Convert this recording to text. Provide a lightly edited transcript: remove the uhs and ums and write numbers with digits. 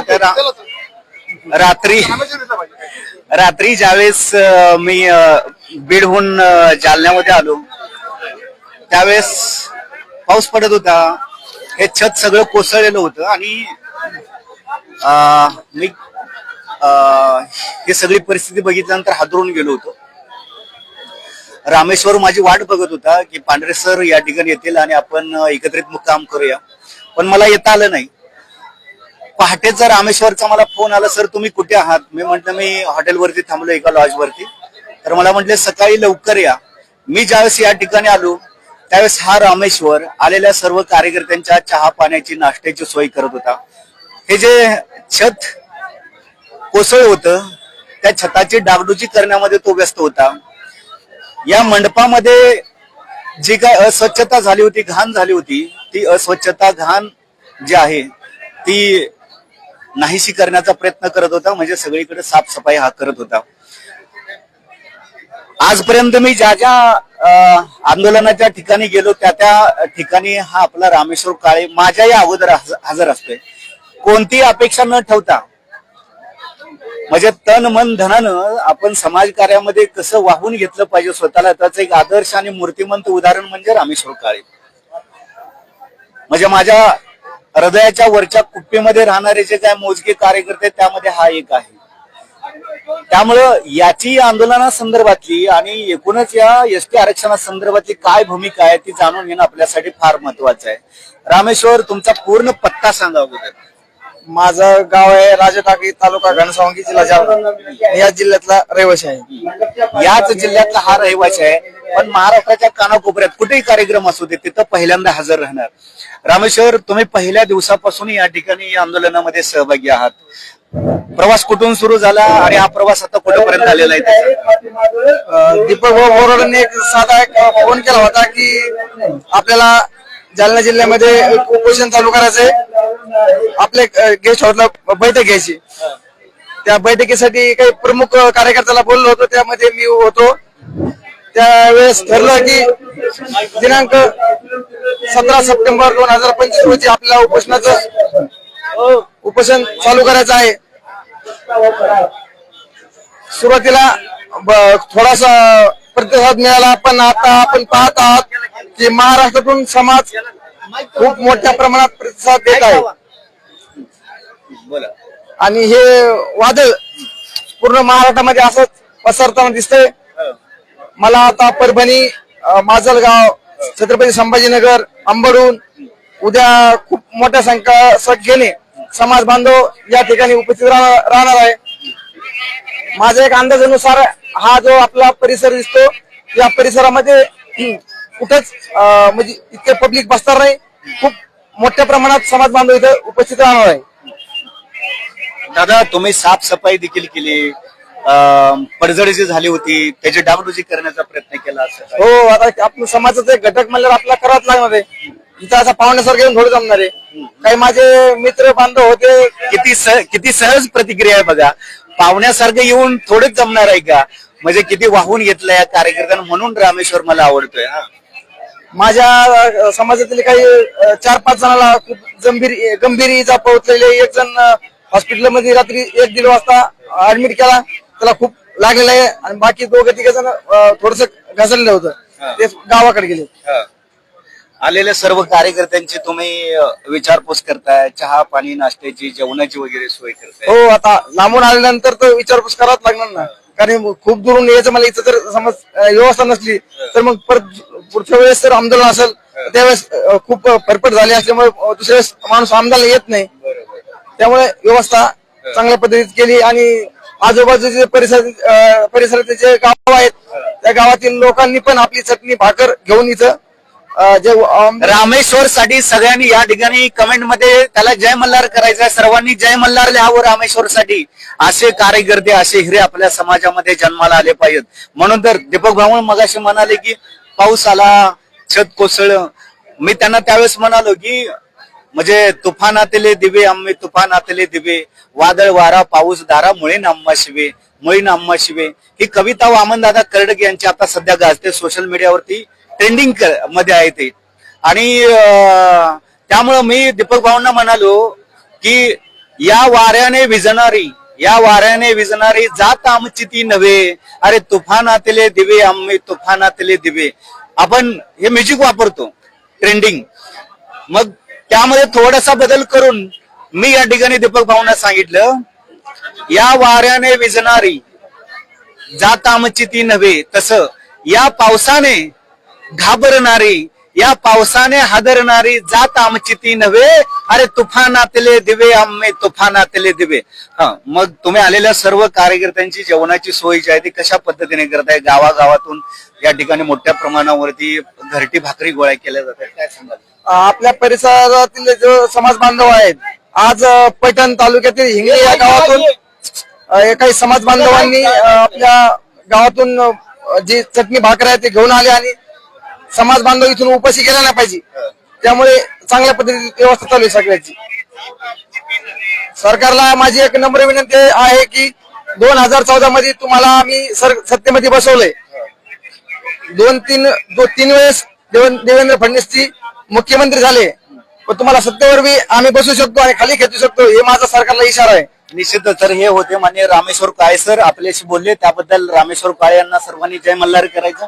तर रात्री रात्री ज्यावेळेस मी बीडहून जालन्यामध्ये आलो त्यावेळेस पाऊस पडत होता. हे छत सगळं कोसळलेलं होतं आणि मी ही सगळी परिस्थिती बघितल्यानंतर हादरून गेलो होतो. रामेश्वर माझी वाट बघत होता की पांढरे सर या ठिकाणी येतील आणि आपण एकत्रित मुक्काम करूया, पण मला येता आलं नाही. पहाटेचा रामेश्वरचा मला फोन आला, सर तुम्ही कुठे आहात? मी म्हटलं मी हॉटेलवरती थांबलो एका लॉजवरती. तर मला म्हटले सकाळी लवकर या. मी ज्यावेळेस या ठिकाणी आलो त्यावेळेस हा रामेश्वर आलेल्या सर्व कार्यकर्त्यांच्या चहा पाण्याची नाश्त्याची सोय करत होता. हे जे छत कोसळ होतं त्या छताची डागडुजी करण्यामध्ये तो व्यस्त होता. या मंडपामध्ये जी काय अस्वच्छता झाली होती, घाण झाली होती, ती अस्वच्छता घाण जी आहे ती नाहीशी करण्याचा प्रयत्न करत होता. म्हणजे सगळीकडे साफसफाई हा करत होता. आजपर्यंत मी ज्या ज्या आंदोलनाच्या ठिकाणी गेलो त्या ठिकाणी हा आपला रामेश्वर काळे माझ्या या अगोदर हजर असतोय. कोणती अपेक्षा न ठेवता म्हणजे तन मन धनानं आपण समाज कार्यामध्ये कसं वाहून घेतलं पाहिजे स्वतःला, त्याचं एक आदर्श आणि मूर्तिमंत उदाहरण म्हणजे रामेश्वर काळे. म्हणजे माझ्या हृदयाच्या वरच्या कुप्पीमध्ये राहणारे जे काय मोजके कार्यकर्ते त्यामध्ये हा एक आहे. त्यामुळं याची आंदोलनासंदर्भातली आणि एकूणच या एसटी आरक्षणासंदर्भातली काय भूमिका आहे ती जाणून घेणं आपल्यासाठी फार महत्वाचं आहे. रामेश्वर तुमचा पूर्ण पत्ता सांगा अगोदर. माझं गाव आहे राजटाकळी, तालुका घनसावंगी, जिल्हा जालना. या जिल्ह्यातला रहिवासी आहे. याच जिल्ह्यातला हा रहिवासी आहे, पण महाराष्ट्राच्या कानाकोपऱ्यात कुठेही कार्यक्रम असू दे तिथं पहिल्यांदा हजर राहणार. रामेश्वर तुम्ही पहिल्या दिवसापासून या ठिकाणी या आंदोलनामध्ये सहभागी आहात. प्रवास कुठून सुरू झाला आणि हा प्रवास आता कुठेपर्यंत आलेला आहे? दीपक भाऊ बोराडांनी एक साधा फोन केला होता की आपल्याला जालना जिल्ह्यामध्ये उपोषण चालू करायचंय, आपले गेस्ट हाऊसला बैठक घ्यायची. त्या बैठकीसाठी काही प्रमुख कार्यकर्त्याला बोललो होतो, त्यामध्ये मी होतो. त्यावेळेस ठरलं की दिनांक 17 सप्टेंबर 2025 रोजी आपल्याला उपोषण चालू करायचं आहे. सुरुवातीला थोडासा प्रतिसाद मिळाला, पण आता आपण पाहत आहात की महाराष्ट्रातून समाज खूप मोठ्या प्रमाणात प्रतिसाद देत आहे आणि हे वादळ पूर्ण महाराष्ट्रामध्ये असंच पसरताना दिसतंय. मला आता परभणी, माजलगाव, छत्रपती संभाजीनगर, अंबडून उद्या खूप मोठ्या संख्येने समाज बांधव या ठिकाणी उपस्थित राहणार आहे. माझ्या एक अंदाजानुसार हा जो आपला परिसर दिसतो या परिसरामध्ये कुठेच म्हणजे इतके पब्लिक बसणार नाही. खूप मोठ्या प्रमाणात समाज बांधव इथे उपस्थित राहणार आहे. दादा तुम्ही साफसफाई देखील केली, पडझड जी झाली होती त्याची डागडुजी करण्याचा प्रयत्न केला असेल. हो, आता आपण समाजाचा एक घटक म्हणल्यावर आपल्याला करावंच लागणार आहे. इथं असं पाहुण्यासारखं येऊन थोडं जमणार आहे. काही माझे मित्र बांधव होते. किती सहज प्रतिक्रिया आहे बघा. पाहुण्यासारखं येऊन थोडेच जमणार आहे का? म्हणजे किती वाहून घेतलं या कार्यकर्त्यांना, म्हणून रामेश्वर मला आवडतोय. माझ्या समाजातील काही 4-5 जणांना खूप गंभीर इजा पोहोचलेली. एक जण हॉस्पिटलमध्ये रात्री 1-1:30 वाजता ऍडमिट केला, त्याला खूप लागलेलं आहे. आणि बाकी 2-3 जण थोडस घसरलेलं होतं, ते गावाकडे गेले. आलेल्या सर्व कार्यकर्त्यांची तुम्ही विचारपूस करताय, चहा पाणी नाश्त्याची जेवणाची वगैरे सोय करताय. हो, आता लांबून आल्यानंतर तर विचारपूस करावंच लागणार ना, कारण खूप दुरून यायचं. मला इथं जर समज व्यवस्था नसली तर मग परत पुढच्या वेळेस जर आंदोलन असेल त्यावेळेस खूप फरफट झाली असल्यामुळे दुसऱ्या वेळेस माणूस आमदारला येत नाही. त्यामुळे व्यवस्था चांगल्या पद्धतीत केली आणि आजूबाजूचे परिसराचे जे गाव आहेत त्या गावातील लोकांनी पण आपली चटणी भाकर घेऊन इथं रामेश्वर साठी सगळ्यांनी या ठिकाणी कमेंट मध्ये त्याला जय मल्हार करायचा. सर्वांनी जय मल्हार लिहावं रामेश्वर साठी. असे कार्यकर्ते, असे हिरे आपल्या समाजामध्ये जन्माला आले पाहिजेत. म्हणून तर दीपक भाऊ मगाशी म्हणाले की पाऊस आला, छत कोसळलं. मी त्यांना त्यावेळेस म्हणालो की म्हणजे तुफानातले दिवे आम्ही तुफानातले दिवे, वादळ वारा पाऊस धारा मुळे नाम्मा शिवे, मुळी नाम्मा शिवे. ही कविता वामनदादा कर्डक यांची आता सध्या गाजते, सोशल मीडियावरती ट्रेंडिंग मध्ये आहे ते. आणि त्यामुळं मी दीपक भाऊंना म्हणालो की या वाऱ्याने विजणारी जात आमची ती नव्हे, अरे तुफानातले दिवे आम्ही तुफानातले दिवे. आपण हे म्युझिक वापरतो ट्रेंडिंग, मग त्यामध्ये थोडासा बदल करून मी या ठिकाणी दीपक भाऊंना सांगितलं, या वाऱ्याने विजणारी जात आमची ती नव्हे, तसं या पावसाने घाबरणारी, या पावसाने हादरणारी जात आमची ती नव्हे, अरे तुफानातले दिवे आम्ही तुफानातले दिवे. हा, मग तुम्ही आलेल्या सर्व कार्यकर्त्यांची जेवणाची सोय जी आहे ती कशा पद्धतीने करताय? गावागावातून या ठिकाणी मोठ्या प्रमाणावरती घरटी भाकरी गोळा केल्या जातात, काय सांगाल? आपल्या परिसरातील जो समाज बांधव आहेत, आज पैठण तालुक्यातील हिंगणे या गावातून काही समाज बांधवांनी आपल्या गावातून जी चटणी भाकर आहे ते घेऊन आले आणि समाज बांधव इथून उपाशी गेला नाही पाहिजे, त्यामुळे चांगल्या पद्धतीने व्यवस्था चालू आहे सगळ्याची. सरकारला माझी एक नम्र विनंती आहे की 2014 मध्ये तुम्हाला आम्ही सत्तेमध्ये बसवलंय, तीन वेळेस देवेंद्र फडणवीसजी मुख्यमंत्री झाले, पण तुम्हाला सत्तेवर बी आम्ही बसू शकतो आणि खाली खेचू शकतो, हे माझा सरकारला इशारा आहे. निश्चितच. तर हे होते माननीय रामेश्वर काळे सर, आपल्याशी बोलले, त्याबद्दल रामेश्वर काळे यांना सर्वांनी जय मल्हार करायचं.